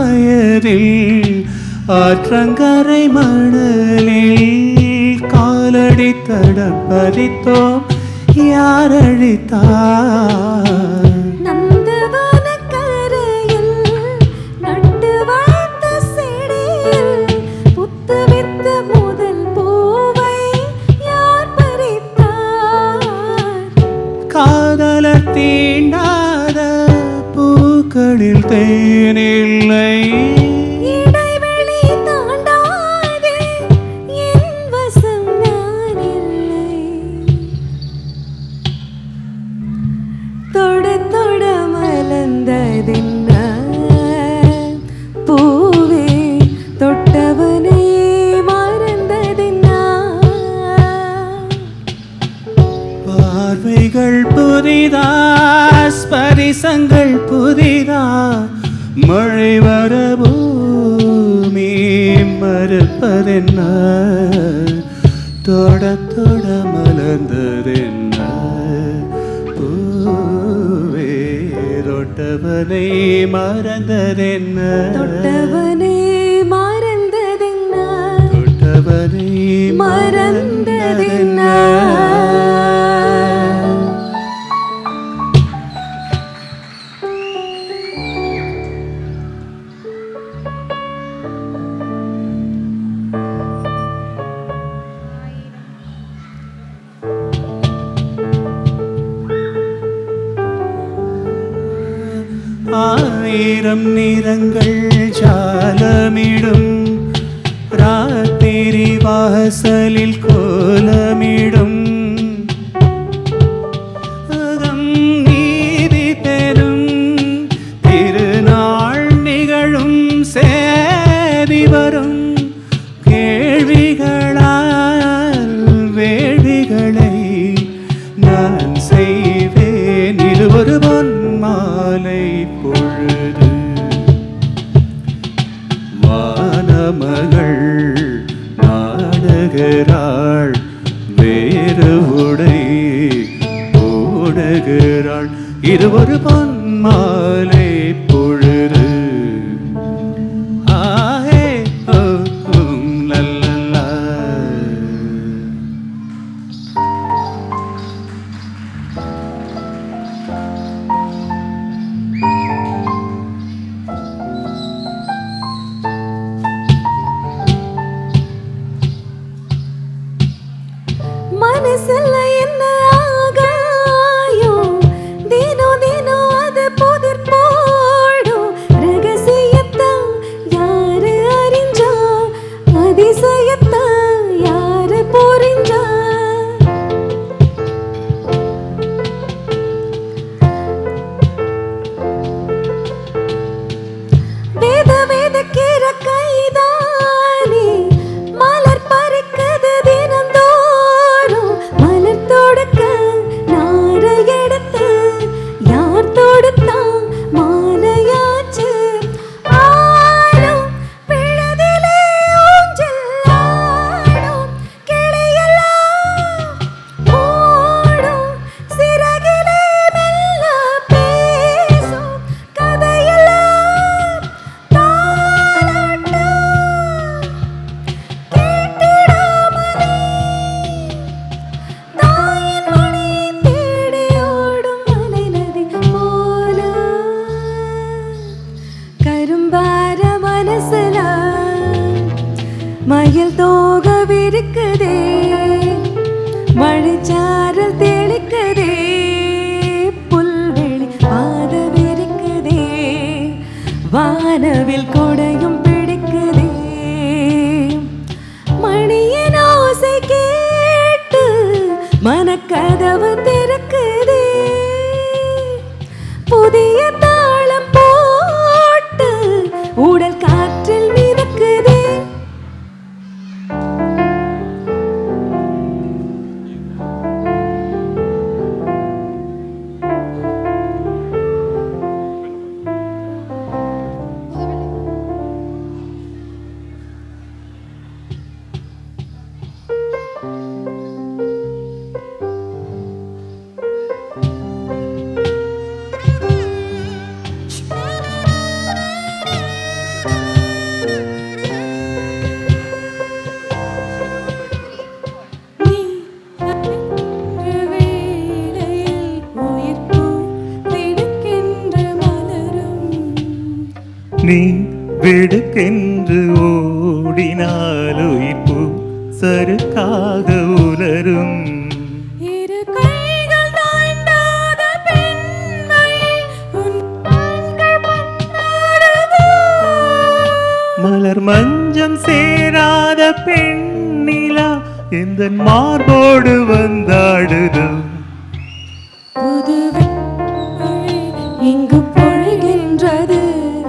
வயதில் ஆற்றங்கரை மணலில் காலடி தடம் பதித்தோம் யாரழித்தார் காதலர் தீண்டாத பூக்களில் தேனில்லை இடைவெளி தாண்டாதே என் வசம் நான் இல்லை தொட தொட மலர்ந்ததென்ன பூவே தொட்டவனே பார்வைகள் புதிதா ஸ்பரிசங்கள் புதிதா மழை வர பூமி மறுப்பதென்ன தொட தொட மலர்ந்ததென்ன பூவே தொட்டவனை மறந்ததென்ன தொட்டவனே மறந்ததென்ன தொட்டவனை மறந்ததென்ன ஆயிரம் நிறங்கள் ஜாலமிடும் ராத்திரி வாசலில் கோலமிடும் அகம் நீதி பெறும் திருநாள் நிகழும் சேதி வரும் கேள்விகளால் வேள்விகளை நான் செய்வேன் இது ஒரு பொன் மாலை பொழுது வானமகள் நாடுகிறாள் வேறு உடை ஓடுகிறாள் இது ஒரு பொன் மாலை பொழுது ஆஹே ஓ லல்லா மனசுல என்ன ஆகாயம் தினம் தினம் அது புதிர் போடும் ரகசியத்தான் யாரு அறிஞ்சா அதிசயத்தான் யாரு புரிஞ்சா வேத வேத கீர கைதானே மலர் பறிக்குது தினந்தோறும் மலர் தொடுக்க நார எடுத்து யார் தொடுத்தா மாலையாச்சு ஆடும் பிழதிலே ஊஞ்சல் ஆடும் கிளையெல்லாம் ஓடும் சிறகிலே மெல்ல பேசும் கதையெல்லாம் தாலாட்டும் கேட்டிடாமலே தாயின் மடியை தேடி ஓடும் மலை நதி போல கரும்பார மனசுல மயில் தோக விரிக்குதே மழைச்சாரல் தெளிக்குதே புல்வெளி பாத விரிக்குதே வானவில் கொடையும் பிடிக்குதே மணியின் ஓசை கேட்டு மனக்கதவு திறக்குதே புதிய தாளம் போட்டு உடல் காற்றில் மிதக்குதே நீ வெடுக்கென்று ஓடினாலோ இப்போ சருக்காக உலரும். இரு கைகள் தாண்டாத பெண்மை உன் கண்கள் பந்தாடுதோ. மலர் மஞ்சம் சேராத பெண்ணிலா எந்த மார்போடு வந்தாடுதோ. புது வெண்மழை இங்கு பொழிகின்றது,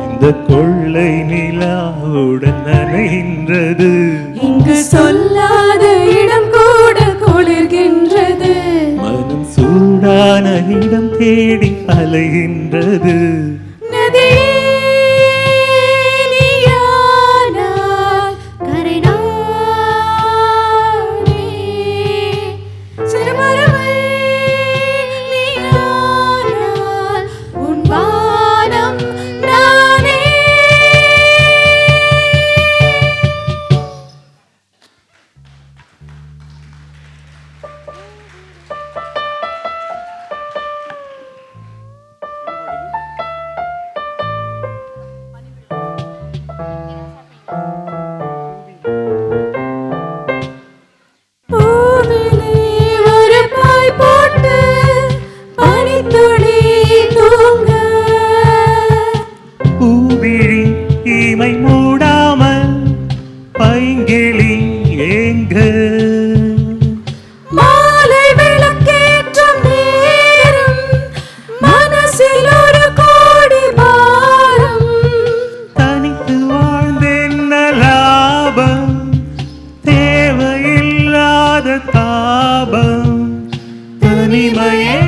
இந்த கொள்ளை நிலாவுடன் நனைகின்றது. இங்கு சொல்லாத இடம் கூட குளிர்கின்றது. மனம் சூடான இடம் தேடி அலைகின்றது. நதியே நீயானால் கரை நானே, சிறுமரமே நீயானால் உன் வானம் நானே. பூவிலே ஒரு பாய் போட்டு பனித்துளி தூங்க, பூவிழி இமை மூடாமல் பைங்கிளி ஏங்க. மாலை விளக்கேற்றும் நேரம் மனசில் ஒரு கோடி பாரம். தனித்து வாழ்ந்தென்ன லாபம், தேவையில்லாத தாபம். தனிமையே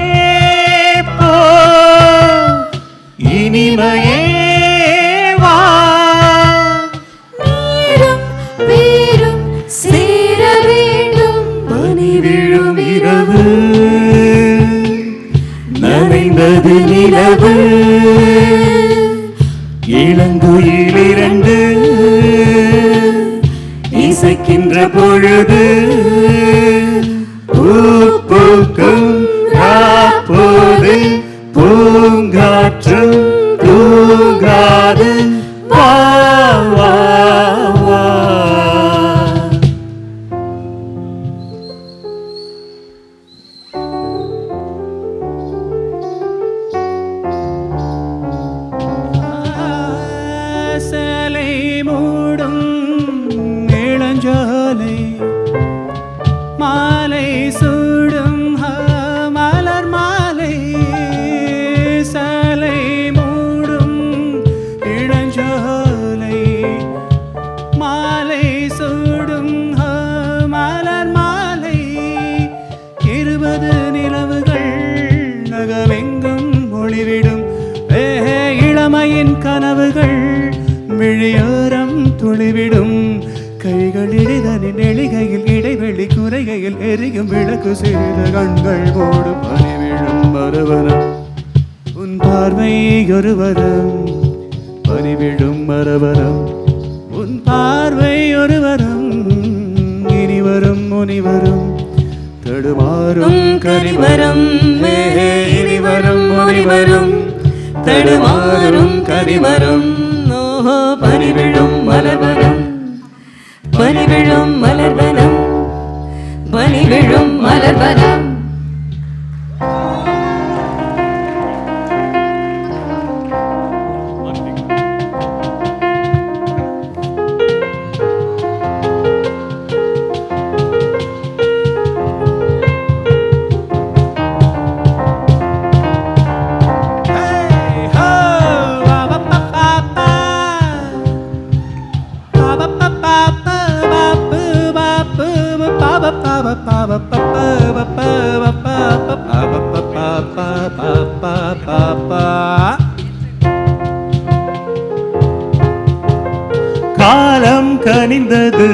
போ, இனிமையே வா. நீரும் வீரும் சேர வேண்டும், பனி விழும் இரவு நனைந்தது நிலவு. இளங்குயில் இரண்டு இசைக்கின்ற பொழுது பூக்கும் ராப்போது பூங்காற்றும் தூங்காது. வா வா வா. சேலை மூடும் இளஞ்சோலை, மாலை சூடும் மலர் மாலை. சேலை மூடும் இளஞ்சோலை, மாலை சூடும் மலர் மாலை. 20 நிலவுகள் நகமெங்கும் ஒளிவிடும், இளமையின் கனவுகள் விழியோரம் துளிவிடும். கைகளிடனின் எளிகையில் இடைவெளி குறைகையில் எரியும் விளக்கு செய்த கண்கள் மூடும் பனிவிழும் மரவரம். உன் பார்வை ஒரு வரம், பனிவிழும் மரவரம். உன் பார்வை ஒரு வரம், இனி வரும் முனிவரும் தடுமாறும் கரிவரம். இனி வரும் முனிவரும் தடுமாறும் கரிவரம். ஓஹோ பனிவிழும் மலர்வனம், பனிவிழும் மலர்வனம், பனிவிழும் மலர்வனம். காலம் கனிந்தது,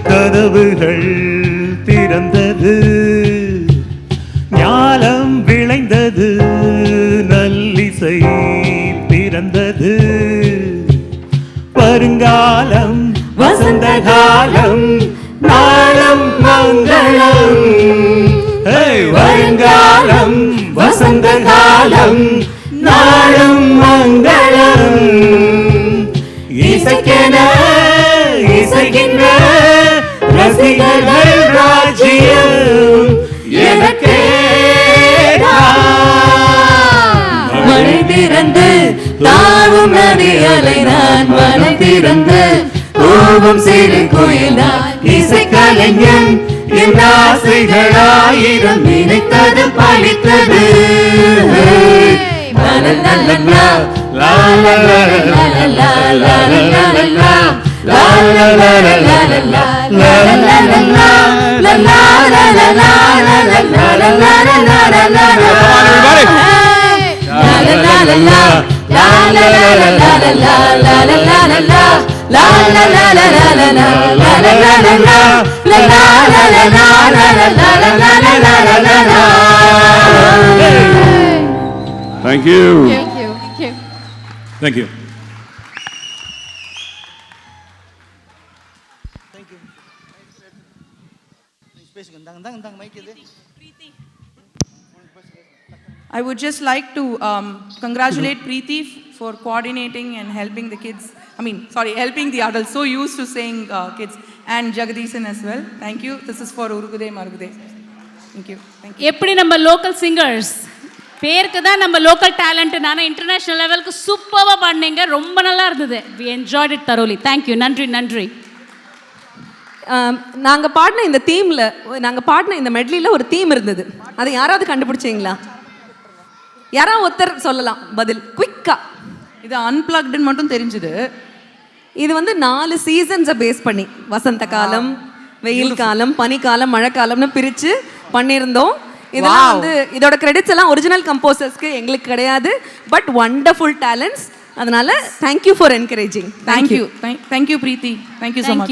கதவுகள் திறந்தது. ஞாலம் விளைந்தது, நல்லிசை பிறந்தது. வருங்காலம் வசந்த காலம், நாளம் மங்களம். வருங்காலம் வசந்த காலம், நாளும் மங்களம். எனக்கென இசைகின்ற ரசிகர்கள் ராஜ்யம் எனக்கே மழை திறந்து தாவும் நதி அலை நான் மனம் திறந்து கோபம் சிறு கோயில் நான் இசை கலைஞன் என் ஆசைகளாயிரம் நினைத்தது பழித்தது லலலலலா, லலலலலா, லலலலலா, லலலலலலா, லலலலலலா, Thank you. Thank you. Thank you. Thank you. I would just like to congratulate Preeti for coordinating and helping the kids. Helping the adults so used to saying kids, and Jagadisan as well. Thank you. This is for Urugude Marugude. Thank you. Thank you. எப்படி நம்ம local singers பேருக்கு தான் நம்ம local talent. ஆனால் international லெவலுக்கு சூப்பராக பாடினீங்க, ரொம்ப நல்லா இருந்தது. We enjoyed it thoroughly. Thank you. நன்றி நன்றி. நாங்கள் பாடின இந்த தீமில், நாங்கள் பாடின இந்த மெட்லியில் ஒரு தீம் இருந்தது. அதை யாராவது கண்டுபிடிச்சிங்களா? யாராவது ஒருத்தர் சொல்லலாம் பதில் குயிக்கா. இது அன்பிளக்டுன்னு மட்டும் தெரிஞ்சுது. இது வந்து 4 சீசன்ஸை பேஸ் பண்ணி வசந்த காலம், வெயில் காலம், பனிக்காலம், மழைக்காலம்னு பிரித்து பண்ணியிருந்தோம். இதெல்லாம் வந்து இதோட கிரெடிட்ஸ் எல்லாம் ஒரிஜினல் கம்போசர்ஸ்க்கு எங்களுக்கு கிடையாது, பட் வண்டர்ஃபுல் டேலண்ட்ஸ். அதனால thank you for encouraging. Thank you. Thank you, Preeti. Thank you so much.